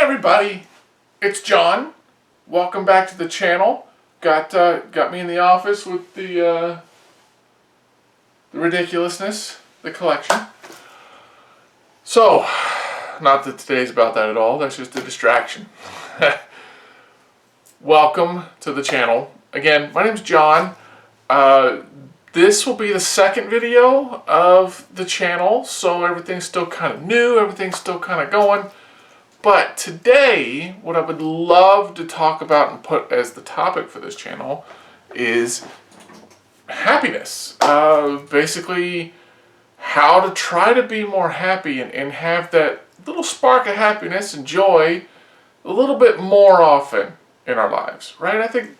everybody, it's John. Welcome back to the channel. Got me in the office with the ridiculousness, the collection. So, not that today's about that at all, that's just a distraction. Welcome to the channel. Again, my name's John. This will be the second video of the channel, so everything's still kind of new, everything's still kind of going. But today, what I would love to talk about and put as the topic for this channel is happiness. Basically, how to try to be more happy and have that little spark of happiness and joy a little bit more often in our lives, right? I think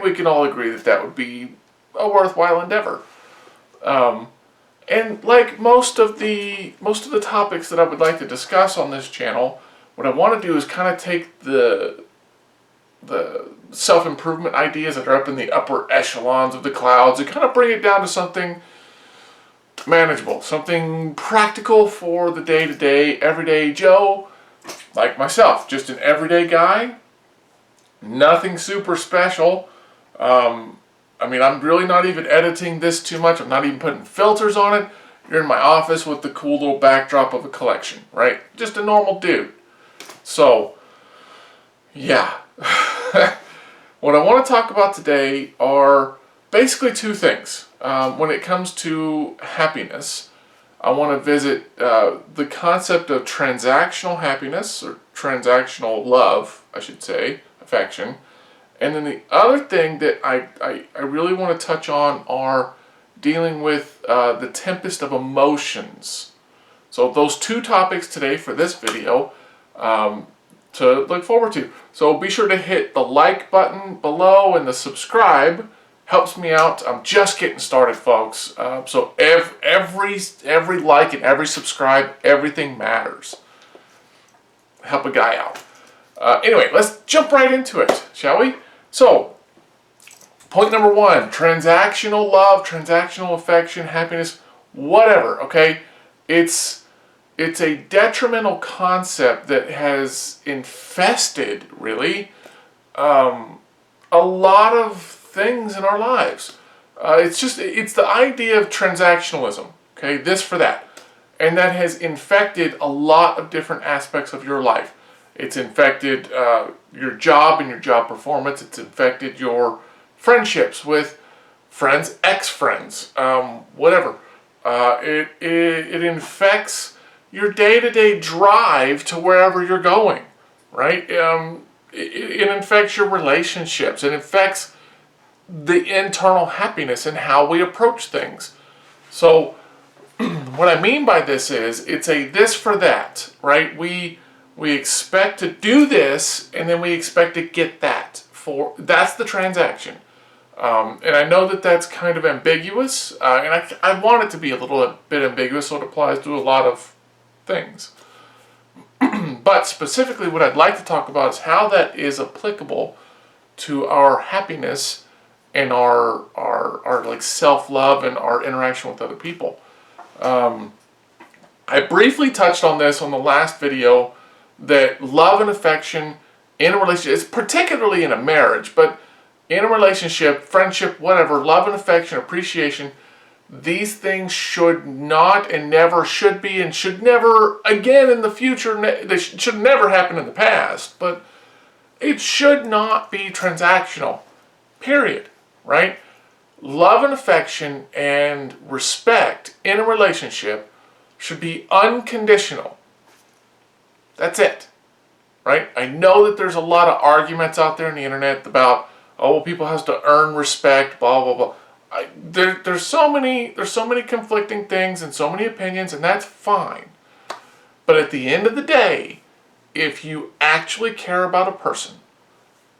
we can all agree that that would be a worthwhile endeavor. And like most of the topics that I would like to discuss on this channel, what I want to do is kind of take the self-improvement ideas that are up in the upper echelons of the clouds and kind of bring it down to something manageable, something practical for the day-to-day, everyday Joe, like myself, just an everyday guy, nothing super special. I mean, I'm really not even editing this too much. I'm not even putting filters on it. You're in my office with the cool little backdrop of a collection, right? Just a normal dude. So, yeah. What I want to talk about today are basically two things. When it comes to happiness, I want to visit the concept of transactional happiness, or transactional love, I should say, affection. And then the other thing that I really want to touch on are dealing with the tempest of emotions. So those two topics today for this video to look forward to. So be sure to hit the like button below, and the subscribe helps me out. I'm just getting started, folks. So every like and every subscribe, everything matters. Help a guy out. Anyway, let's jump right into it, shall we? So, point number one, transactional love, transactional affection, happiness, whatever, okay? It's a detrimental concept that has infested, really, a lot of things in our lives. It's the idea of transactionalism, okay? This for that. And that has infected a lot of different aspects of your life. It's infected your job and your job performance. It's infected your friendships with friends, ex-friends, whatever. It infects your day-to-day drive to wherever you're going, right? It infects your relationships. It infects the internal happiness and how we approach things. So what I mean by this is it's a this for that, right? We expect to do this, and then we expect to get that. That's the transaction. And I know that that's kind of ambiguous, and I want it to be a little bit ambiguous, so it applies to a lot of things. But specifically what I'd like to talk about is how that is applicable to our happiness and our like self-love and our interaction with other people. I briefly touched on this on the last video, that love and affection in a relationship, it's particularly in a marriage, but in a relationship, friendship, whatever, love and affection, appreciation, these things should not and never should be and should never, again in the future, they should never happen in the past, but it should not be transactional, period, right? Love and affection and respect in a relationship should be unconditional. That's it, right? I know that there's a lot of arguments out there on the internet about, oh, well, people have to earn respect, blah, blah, blah. There's so many conflicting things and so many opinions, and that's fine. But at the end of the day, if you actually care about a person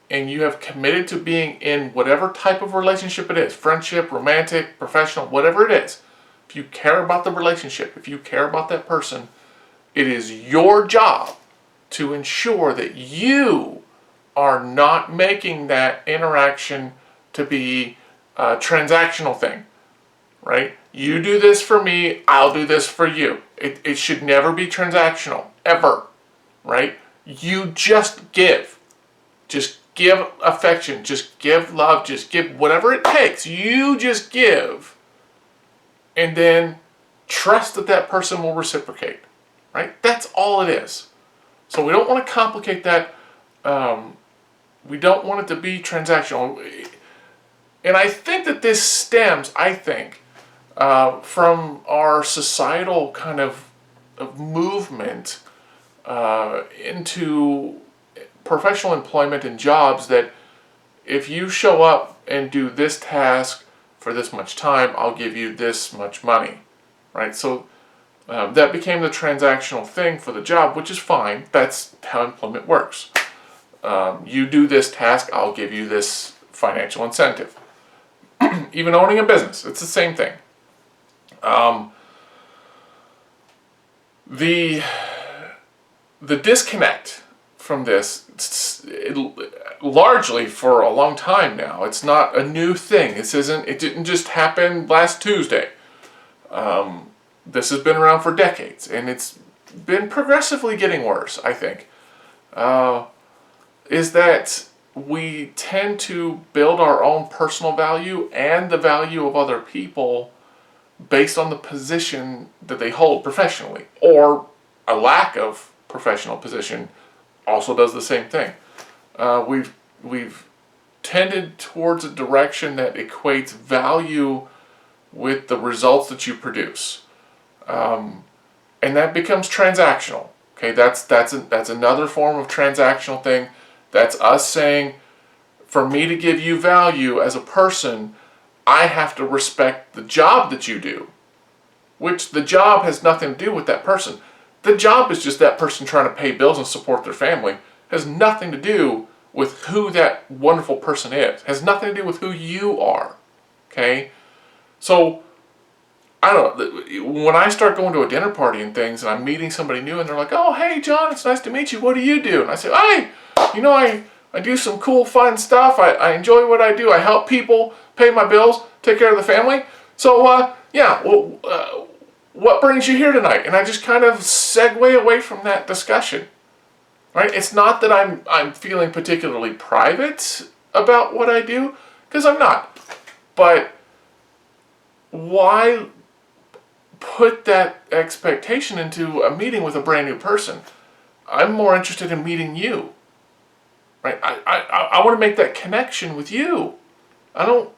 and you have committed to being in whatever type of relationship it is, friendship, romantic, professional, whatever it is, if you care about the relationship, if you care about that person, it is your job to ensure that you are not making that interaction to be a transactional thing, right? You do this for me, I'll do this for you. It should never be transactional, ever, right? You just give. Just give affection. Just give love. Just give whatever it takes. You just give. And then trust that that person will reciprocate. Right? That's all it is. So we don't want to complicate that. We don't want it to be transactional. And I think that this stems, from our societal kind of movement into professional employment and jobs, that if you show up and do this task for this much time, I'll give you this much money, right? So that became the transactional thing for the job, which is fine. That's how employment works. You do this task, I'll give you this financial incentive. Even owning a business, it's the same thing. The disconnect from this, largely for a long time now. It's not a new thing. It didn't just happen last Tuesday. This has been around for decades, and it's been progressively getting worse, I think. Is that we tend to build our own personal value and the value of other people based on the position that they hold professionally, or a lack of professional position also does the same thing. We've tended towards a direction that equates value with the results that you produce, and that becomes transactional. Okay, that's another form of transactional thing. That's us saying, for me to give you value as a person, I have to respect the job that you do, which the job has nothing to do with that person. The job is just that person trying to pay bills and support their family. It has nothing to do with who that wonderful person is. It has nothing to do with who you are. Okay? So, I don't know, when I start going to a dinner party and things, and I'm meeting somebody new, and they're like, oh, hey, John, it's nice to meet you. What do you do? And I say, hey, I do some cool, fun stuff. I enjoy what I do. I help people pay my bills, take care of the family. So, what brings you here tonight? And I just kind of segue away from that discussion. Right? It's not that I'm feeling particularly private about what I do, because I'm not. But why put that expectation into a meeting with a brand new person? I'm more interested in meeting you. Right? I want to make that connection with you. I don't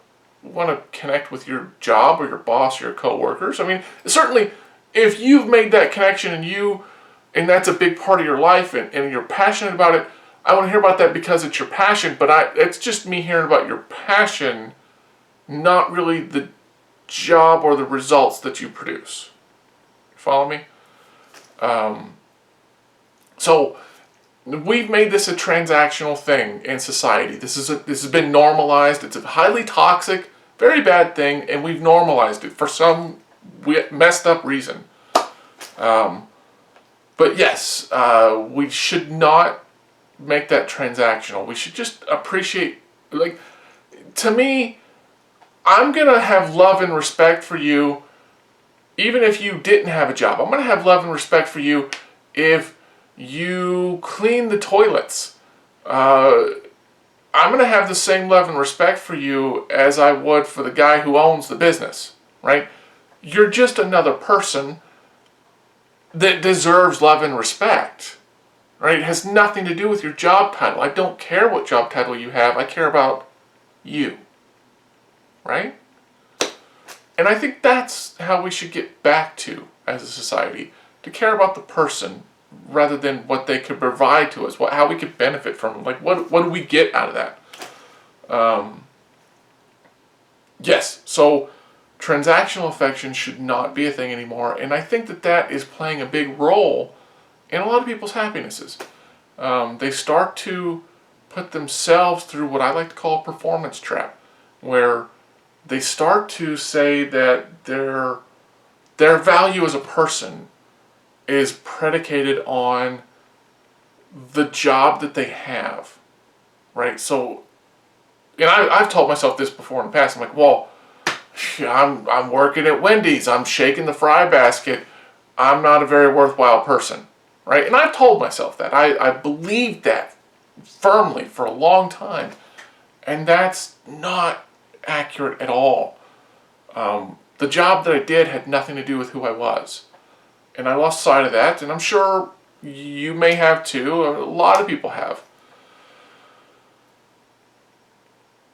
want to connect with your job or your boss or your coworkers. I mean, certainly, if you've made that connection and that's a big part of your life and you're passionate about it, I want to hear about that because it's your passion, but it's just me hearing about your passion, not really the job or the results that you produce. Follow me? So we've made this a transactional thing in society. This has been normalized. It's a highly toxic, very bad thing, and we've normalized it for some messed up reason. But yes, we should not make that transactional. We should just appreciate, to me, I'm going to have love and respect for you even if you didn't have a job. I'm going to have love and respect for you if you clean the toilets. I'm going to have the same love and respect for you as I would for the guy who owns the business, right? You're just another person that deserves love and respect, right? It has nothing to do with your job title. I don't care what job title you have. I care about you, right? And I think that's how we should get back to as a society, to care about the person rather than what they could provide to us, how we could benefit from them. Like, what do we get out of that? Yes, so transactional affection should not be a thing anymore, and I think that is playing a big role in a lot of people's happinesses. They start to put themselves through what I like to call a performance trap, where they start to say that their value as a person is predicated on the job that they have, right? So, and I've told myself this before in the past. I'm like, well, I'm working at Wendy's. I'm shaking the fry basket. I'm not a very worthwhile person. right? And I've told myself that. I believed that firmly for a long time. And that's not accurate at all. The job that I did had nothing to do with who I was. And I lost sight of that, and I'm sure you may have too. A lot of people have.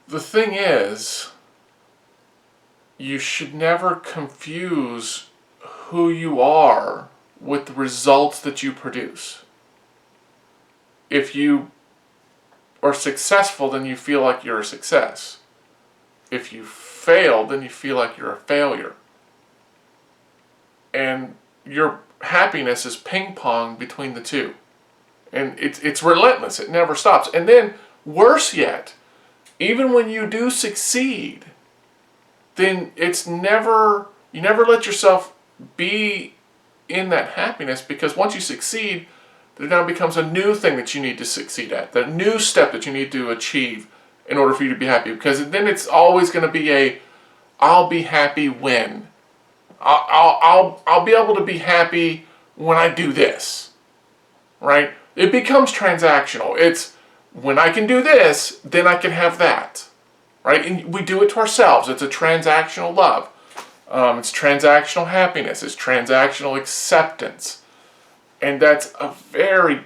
The thing is, you should never confuse who you are with the results that you produce. If you are successful, then you feel like you're a success. If you fail, then you feel like you're a failure. And your happiness is ping pong between the two. And it's relentless. It never stops. And then, worse yet, even when you do succeed, then it's never, you never let yourself be in that happiness, because once you succeed, there now becomes a new thing that you need to succeed at, the new step that you need to achieve in order for you to be happy. Because then it's always going to be I'll be happy when. I'll be able to be happy when I do this, right? It becomes transactional. It's when I can do this, then I can have that, right? And we do it to ourselves. It's a transactional love. It's transactional happiness. It's transactional acceptance. And that's a very,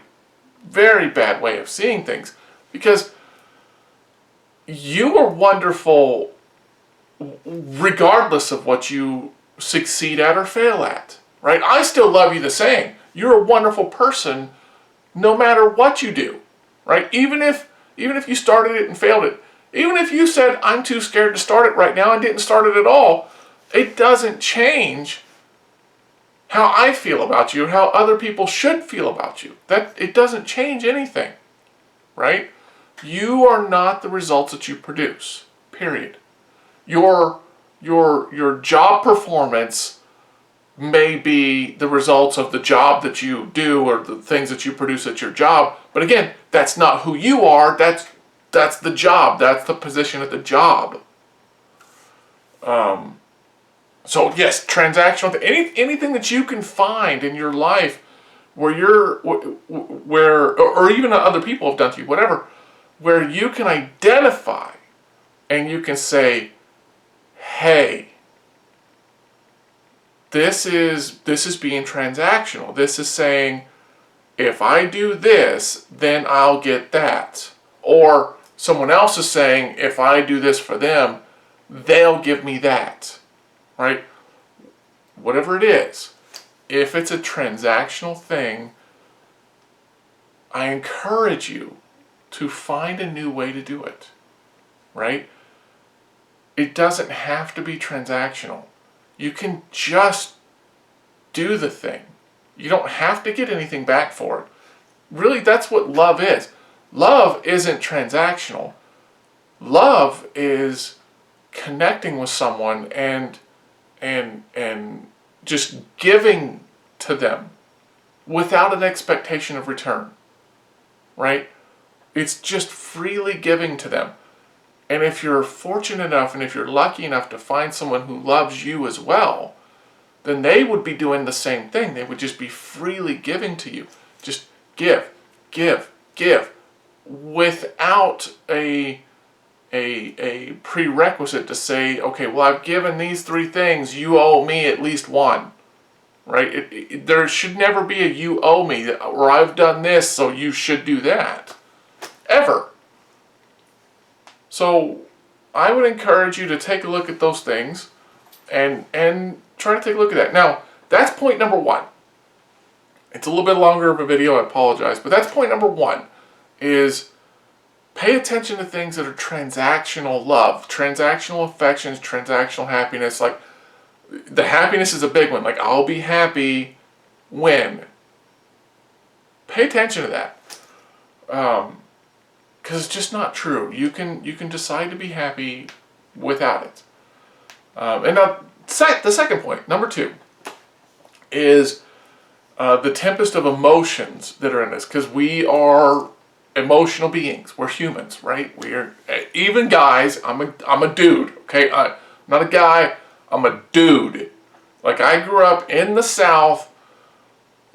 very bad way of seeing things, because you are wonderful regardless of what you succeed at or fail at, right? I still love you the same. You're a wonderful person no matter what you do, right? Even if you started it and failed it, even if you said, I'm too scared to start it right now and didn't start it at all, it doesn't change how I feel about you, how other people should feel about you. It doesn't change anything, right? You are not the results that you produce, period. Your job performance may be the results of the job that you do or the things that you produce at your job. But again, that's not who you are. That's the job. That's the position at the job. So yes, transactional. Anything that you can find in your life where or even other people have done to you, whatever, where you can identify and you can say, hey, this is being transactional. This is saying, if I do this, then I'll get that. Or someone else is saying, if I do this for them, they'll give me that. Right? Whatever it is, if it's a transactional thing, I encourage you to find a new way to do it. Right? It doesn't have to be transactional. You can just do the thing. You don't have to get anything back for it. Really, that's what love is. Love isn't transactional. Love is connecting with someone and just giving to them without an expectation of return. Right? It's just freely giving to them. And if you're fortunate enough and if you're lucky enough to find someone who loves you as well, then they would be doing the same thing. They would just be freely giving to you. Just give, give, give, without a prerequisite to say, okay, well, I've given these 3 things, you owe me at least one. Right? There should never be a you owe me, or I've done this, so you should do that. Ever. So I would encourage you to take a look at those things and try to take a look at that. Now, that's point number 1. It's a little bit longer of a video, I apologize, but that's point number 1, is pay attention to things that are transactional love, transactional affections, transactional happiness. Like, the happiness is a big one. Like, I'll be happy when. Pay attention to that. Because it's just not true. You can decide to be happy without it. And now, the second point, number 2, is the tempest of emotions that are in us. Because we are emotional beings. We're humans, right? We're even guys. I'm a dude. Okay, not a guy. I'm a dude. Like, I grew up in the South.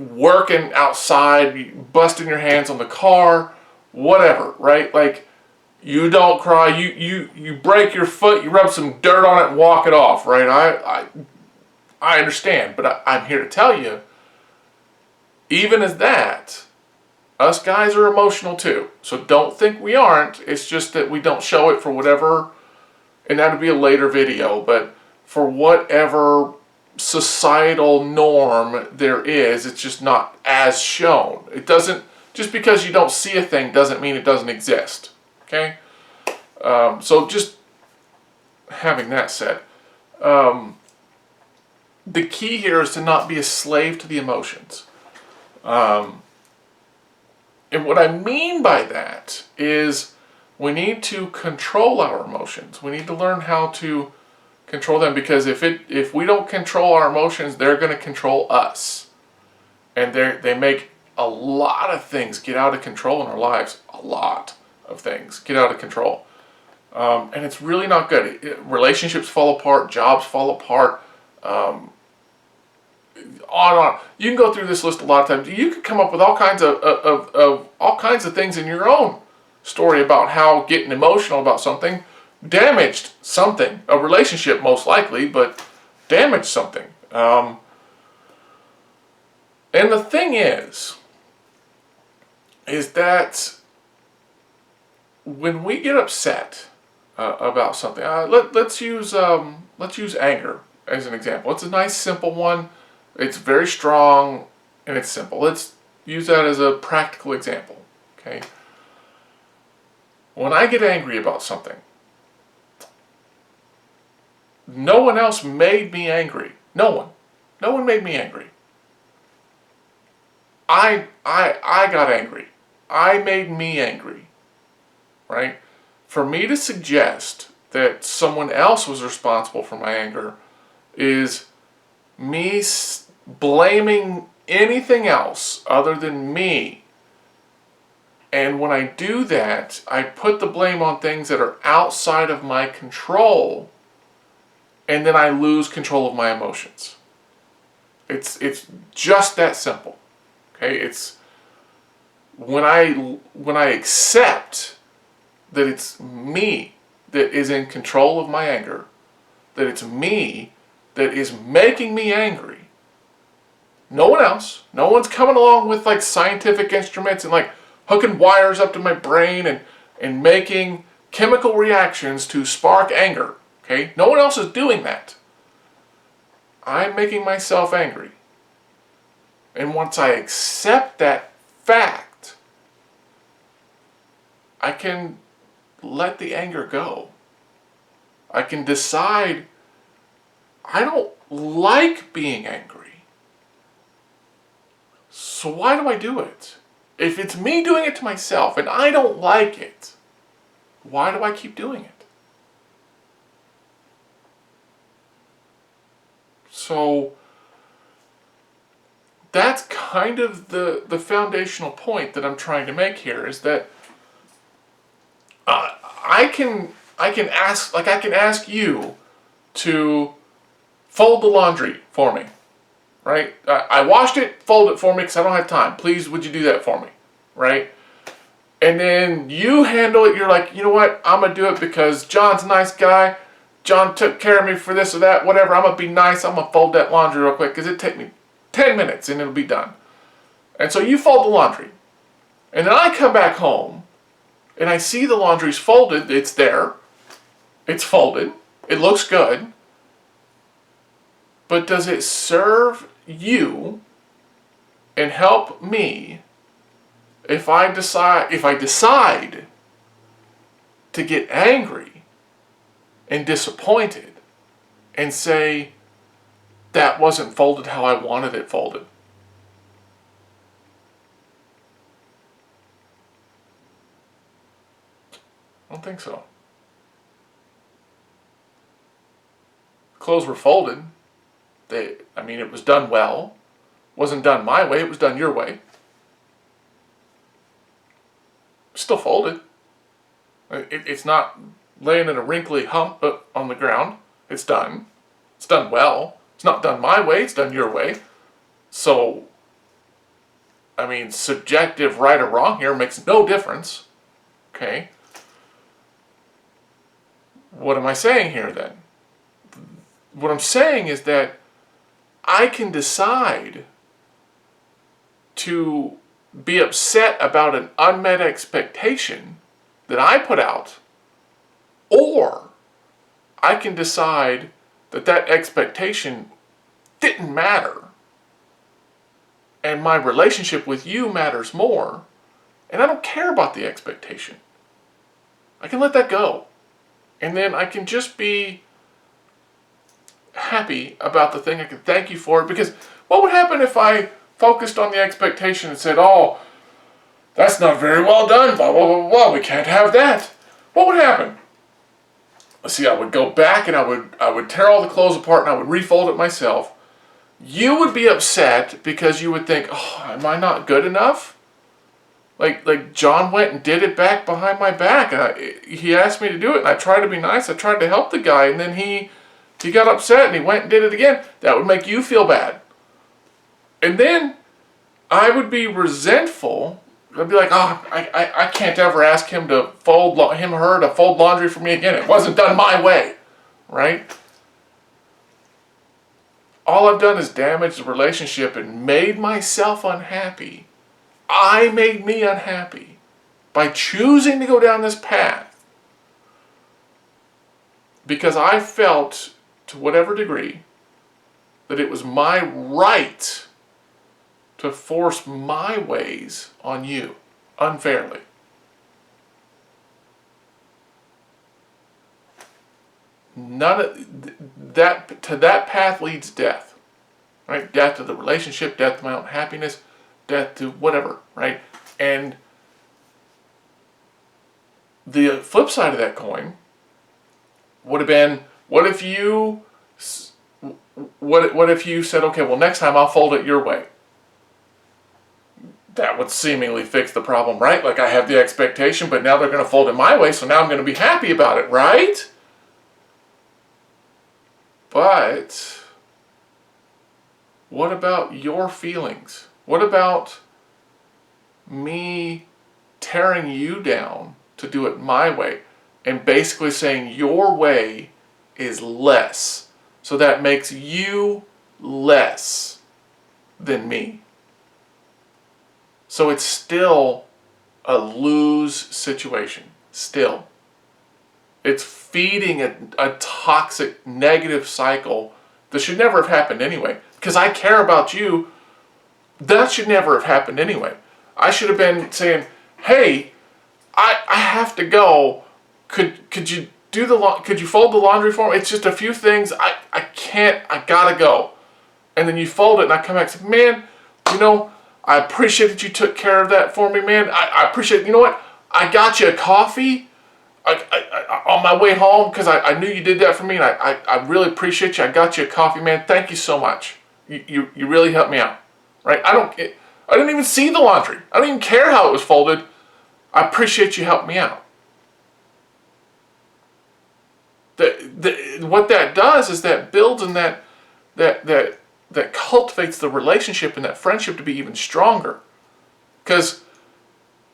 working outside, busting your hands on the car, whatever, right? Like, you don't cry, you break your foot, you rub some dirt on it and walk it off, right? I understand, but I'm here to tell you, even as that, us guys are emotional too. So don't think we aren't. It's just that we don't show it for whatever, and that'll be a later video, but for whatever societal norm there is, it's just not as shown. It doesn't, just because you don't see a thing doesn't mean it doesn't exist. Okay? So just having that said, the key here is to not be a slave to the emotions. And what I mean by that is we need to control our emotions. We need to learn how to control them, because if we don't control our emotions, they're going to control us. And they make a lot of things get out of control in our lives. A lot of things get out of control. And it's really not good. Relationships fall apart, jobs fall apart, on and on. You can go through this list a lot of times. You could come up with all kinds of things in your own story about how getting emotional about something damaged something, a relationship most likely, but damaged something. And the thing is that when we get upset about something, let's use anger as an example. It's a nice simple one. It's very strong and it's simple. Let's use that as a practical example. Okay. When I get angry about something, no one else made me angry. No one made me angry. I got angry. I made me angry. Right? For me to suggest that someone else was responsible for my anger is me blaming anything else other than me. And when I do that, I put the blame on things that are outside of my control, and then I lose control of my emotions. It's just that simple. Okay? It's when I accept that it's me that is in control of my anger, that it's me that is making me angry. No one else. No one's coming along with like scientific instruments and like hooking wires up to my brain and making chemical reactions to spark anger. Okay? No one else is doing that. I'm making myself angry. And once I accept that fact, I can let the anger go. I can decide I don't like being angry. So why do I do it? If it's me doing it to myself and I don't like it, why do I keep doing it? So that's kind of the foundational point that I'm trying to make here, is that I can ask you to fold the laundry for me, right? I washed it, fold it for me because I don't have time. Please, would you do that for me, right? And then you handle it. You're like, you know what? I'm gonna do it because John's a nice guy. John took care of me for this or that, whatever. I'm gonna be nice. I'm gonna fold that laundry real quick because it'll take me 10 minutes and it'll be done. And so you fold the laundry, and then I come back home and I see the laundry's folded. It's there. It's folded. It looks good. But does it serve you and help me if I decide to get angry and disappointed and say that wasn't folded how I wanted it folded? I don't think so. Clothes were folded. It was done well. Wasn't done my way, it was done your way. Still folded. It's not laying in a wrinkly hump on the ground. It's done. It's done well. It's not done my way, it's done your way. So I mean, subjective right or wrong here makes no difference. Okay? What am I saying here then? What I'm saying is that I can decide to be upset about an unmet expectation that I put out, or I can decide that that expectation didn't matter and my relationship with you matters more, and I don't care about the expectation. I can let that go, and then I can just be happy about the thing. I can thank you for it, because what would happen if I focused on the expectation and said, oh, that's not very well done, blah, blah, blah, blah, we can't have that? What would happen? Let's see, I would go back and I would tear all the clothes apart and I would refold it myself. You would be upset because you would think, oh, am I not good enough? Like John went and did it back behind my back. He asked me to do it, and I tried to be nice. I tried to help the guy, and then he got upset and he went and did it again. That would make you feel bad. And then I would be resentful. I'd be like, oh, I can't ever ask him to fold her to fold laundry for me again. It wasn't done my way, right? All I've done is damage the relationship and made myself unhappy. I made me unhappy by choosing to go down this path because I felt, to whatever degree, that it was my right to force my ways on you unfairly. None of that, to that path leads death, right? Death to the relationship, death to my own happiness, death to whatever, right? And the flip side of that coin would have been, what if you said, okay, well, next time I'll fold it your way? That would seemingly fix the problem, right? Like, I have the expectation, but now they're going to fold it my way, so now I'm going to be happy about it, right? But what about your feelings? What about me tearing you down to do it my way and basically saying your way is less, so that makes you less than me? So it's still a lose situation. Still. It's feeding a toxic, negative cycle that should never have happened anyway. Because I care about you, that should never have happened anyway. I should have been saying, hey, I have to go. Could you could you fold the laundry for me? It's just a few things. I can't, I gotta go. And then you fold it and I come back and say, man, I appreciate that you took care of that for me, man. I appreciate it. You know what? I got you a coffee on my way home because I knew you did that for me, and I really appreciate you. I got you a coffee, man. Thank you so much. You really helped me out, right? I didn't even see the laundry. I don't even care how it was folded. I appreciate you helping me out. What that does is that builds and that cultivates the relationship and that friendship to be even stronger. Because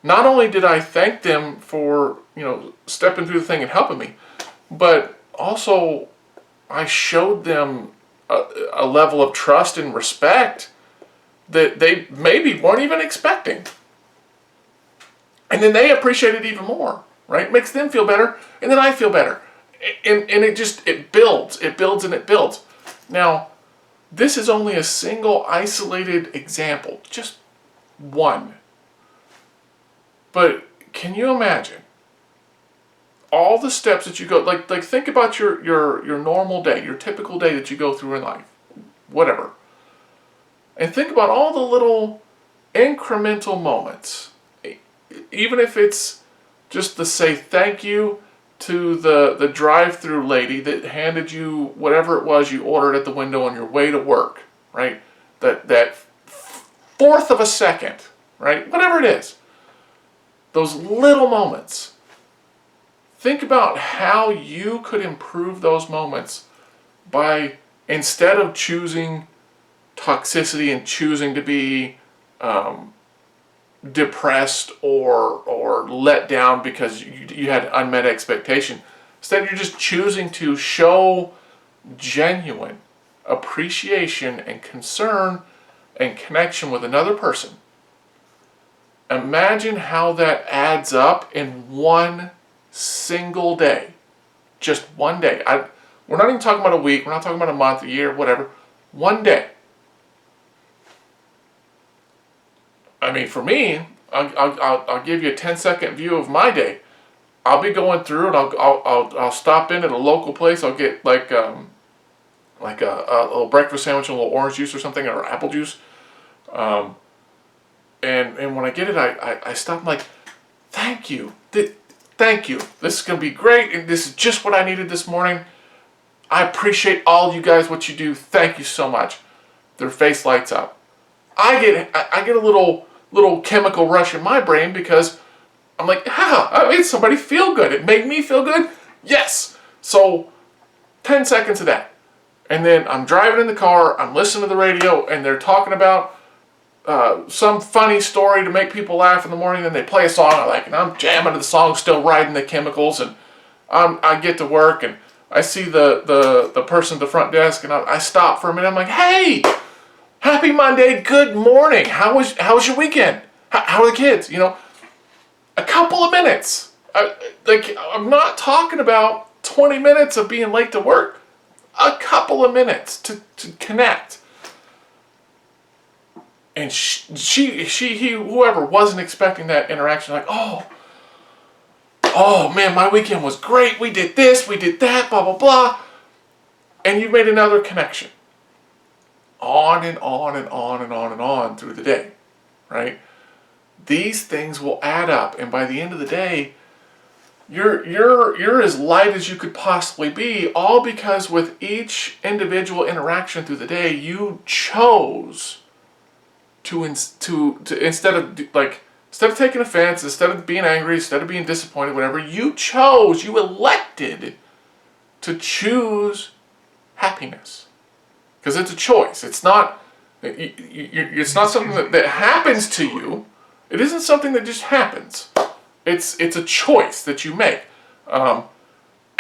not only did I thank them for, stepping through the thing and helping me, but also I showed them a level of trust and respect that they maybe weren't even expecting. And then they appreciate it even more, right? It makes them feel better, and then I feel better. And it builds, and it builds. Now, this is only a single isolated example, just one. But can you imagine all the steps that you go, like think about your normal day, your typical day that you go through in life, whatever. And think about all the little incremental moments, even if it's just to say thank you to the drive-through lady that handed you whatever it was you ordered at the window on your way to work, right? That fourth of a second, right? Whatever it is. Those little moments. Think about how you could improve those moments by, instead of choosing toxicity and choosing to be depressed or let down because you had unmet expectation. Instead, you're just choosing to show genuine appreciation and concern and connection with another person. Imagine how that adds up in one single day. Just one day. We're not even talking about a week. We're not talking about a month, a year, whatever. One day. I mean, for me, I'll give you a 10-second view of my day. I'll be going through and I'll stop in at a local place. I'll get like a little breakfast sandwich and a little orange juice or something, or apple juice. And when I get it, I stop and like, thank you. Thank you. This is going to be great. And this is just what I needed this morning. I appreciate all you guys, what you do. Thank you so much. Their face lights up. I get a little chemical rush in my brain because I'm like, I made somebody feel good. It made me feel good. Yes. So 10 seconds of that. And then I'm driving in the car, I'm listening to the radio, and they're talking about some funny story to make people laugh in the morning. Then they play a song I like, and I'm jamming to the song, still riding the chemicals, and I get to work, and I see the person at the front desk, and I stop for a minute. I'm like, hey, happy Monday, good morning. How was your weekend? How are the kids? You know, a couple of minutes. I'm not talking about 20 minutes of being late to work. A couple of minutes to connect. And he, whoever wasn't expecting that interaction, like, oh man, my weekend was great. We did this, we did that, blah, blah, blah. And you made another connection. On and on and on and on and on through the day, right? These things will add up, and by the end of the day, you're as light as you could possibly be, all because with each individual interaction through the day, you chose to instead of taking offense, instead of being angry, instead of being disappointed, whatever, you elected to choose happiness. Because it's a choice. It's not something that happens to you. It isn't something that just happens. It's a choice that you make.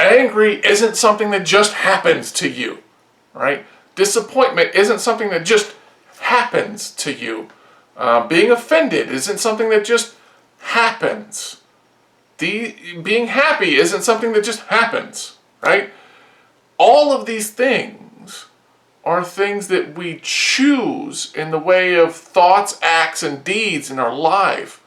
Angry isn't something that just happens to you, right? Disappointment isn't something that just happens to you. Being offended isn't something that just happens. Being happy isn't something that just happens, right? All of these things are things that we choose in the way of thoughts, acts, and deeds in our life.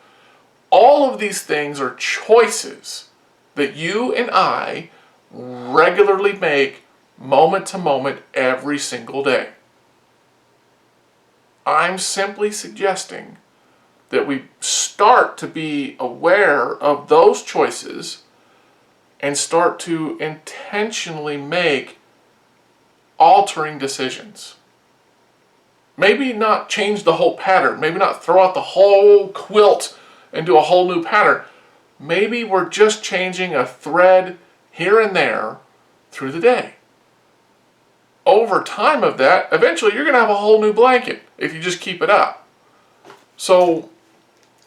All of these things are choices that you and I regularly make moment to moment every single day. I'm simply suggesting that we start to be aware of those choices and start to intentionally make altering decisions. Maybe not change the whole pattern. Maybe not throw out the whole quilt and do a whole new pattern. Maybe we're just changing a thread here and there through the day. Over time of that, eventually you're going to have a whole new blanket if you just keep it up. So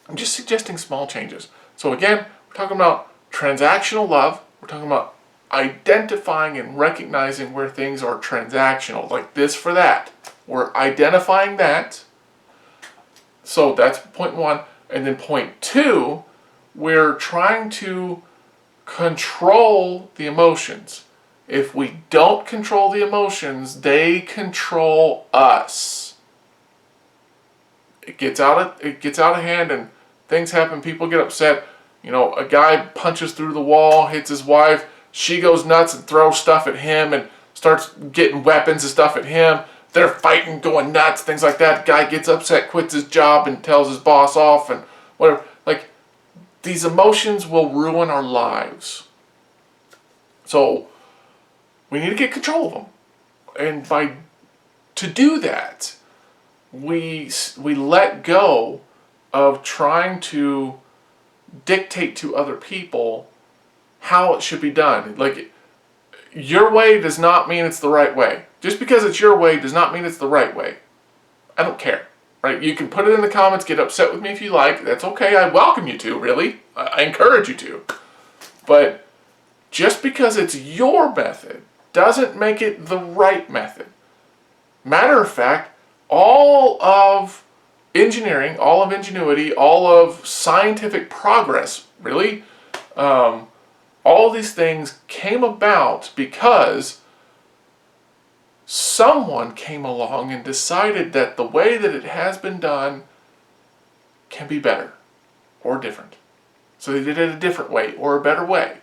I'm just suggesting small changes. So again, we're talking about transactional love. We're talking about identifying and recognizing where things are transactional, like this for that. We're identifying that. So that's point one. And then point two, we're trying to control the emotions. If we don't control the emotions, they control us. It gets out of hand and things happen. People get upset. You know, a guy punches through the wall, hits his wife. She goes nuts and throws stuff at him and starts getting weapons and stuff at him. They're fighting, going nuts, things like that. Guy gets upset, quits his job, and tells his boss off and whatever. Like, these emotions will ruin our lives. So we need to get control of them. And to do that, we let go of trying to dictate to other people how it should be done. Like, your way does not mean it's the right way. Just because it's your way does not mean it's the right way. I don't care. right? You can put it in the comments, get upset with me if you like. That's okay. I welcome you to, really. I encourage you to. But just because it's your method doesn't make it the right method. Matter of fact, all of engineering, all of ingenuity, all of scientific progress, really, all these things came about because someone came along and decided that the way that it has been done can be better or different. So they did it a different way or a better way.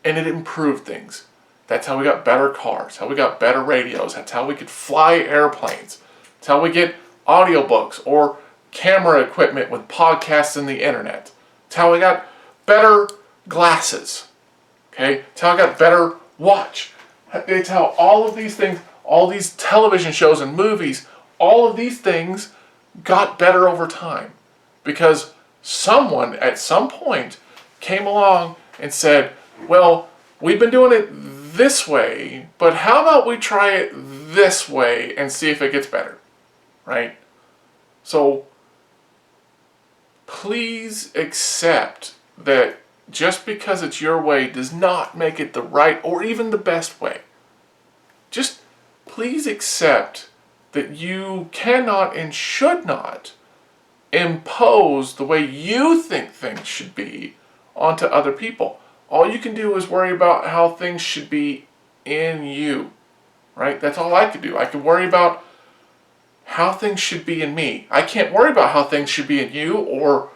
And it improved things. That's how we got better cars, how we got better radios, that's how we could fly airplanes. That's how we get audiobooks or camera equipment with podcasts and the internet. It's how we got better glasses. Okay? It's how I got better watch. It's how all of these things, all these television shows and movies, all of these things got better over time. Because someone at some point came along and said, well, we've been doing it this way, but how about we try it this way and see if it gets better, right? So please accept that just because it's your way does not make it the right or even the best way. Just please accept that you cannot and should not impose the way you think things should be onto other people. All you can do is worry about how things should be in you, right? That's all I can do. I can worry about how things should be in me. I can't worry about how things should be in you or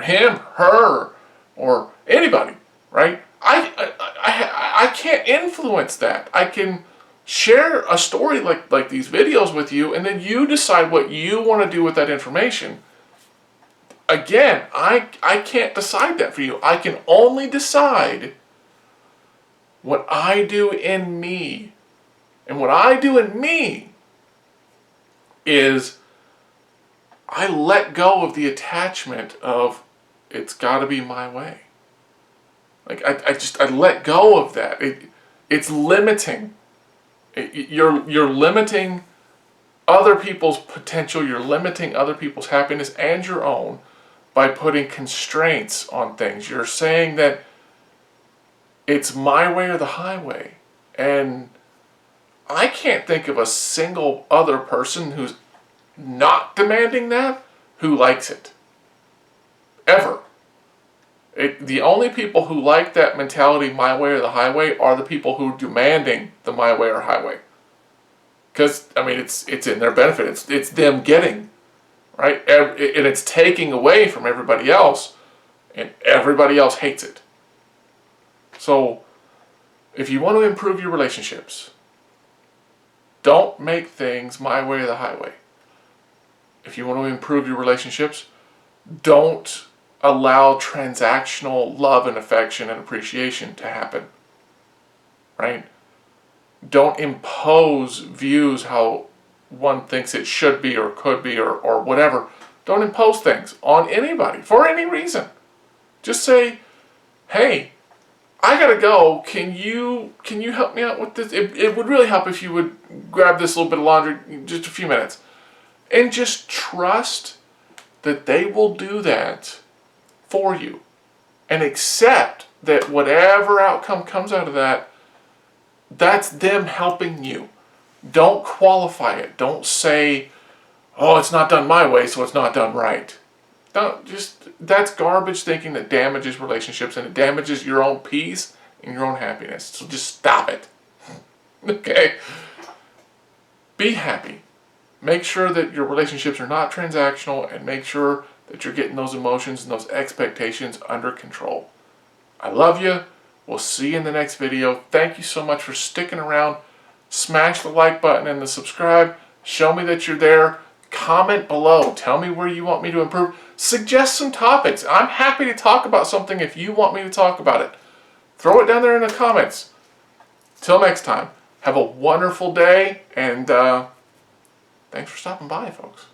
him, her, or anybody, right? I can't influence that. I can share a story like these videos with you, and then you decide what you want to do with that information. Again, I can't decide that for you. I can only decide what I do in me. And what I do in me is I let go of the attachment of it's got to be my way. Like I let go of that. It's limiting. You're limiting other people's potential. You're limiting other people's happiness and your own by putting constraints on things. You're saying that it's my way or the highway. And I can't think of a single other person who's not demanding that who likes it. Ever. The only people who like that mentality, my way or the highway, are the people who are demanding the my way or highway. Because, I mean, it's in their benefit. It's them getting. Right? And it's taking away from everybody else, and everybody else hates it. So, if you want to improve your relationships, don't make things my way or the highway. If you want to improve your relationships, don't allow transactional love and affection and appreciation to happen. Right? Don't impose views how one thinks it should be or could be or whatever. Don't impose things on anybody for any reason. Just say, hey, I gotta go. Can you help me out with this? It would really help if you would grab this little bit of laundry, just a few minutes. And just trust that they will do that for you. And accept that whatever outcome comes out of that, that's them helping you. Don't qualify it. Don't say, oh, it's not done my way, so it's not done right. That's garbage thinking that damages relationships and it damages your own peace and your own happiness. So just stop it. Okay? Be happy. Make sure that your relationships are not transactional and make sure that you're getting those emotions and those expectations under control. I love you. We'll see you in the next video. Thank you so much for sticking around. Smash the like button and the subscribe. Show me that you're there. Comment below. Tell me where you want me to improve. Suggest some topics. I'm happy to talk about something if you want me to talk about it. Throw it down there in the comments. Till next time, have a wonderful day, and thanks for stopping by, folks.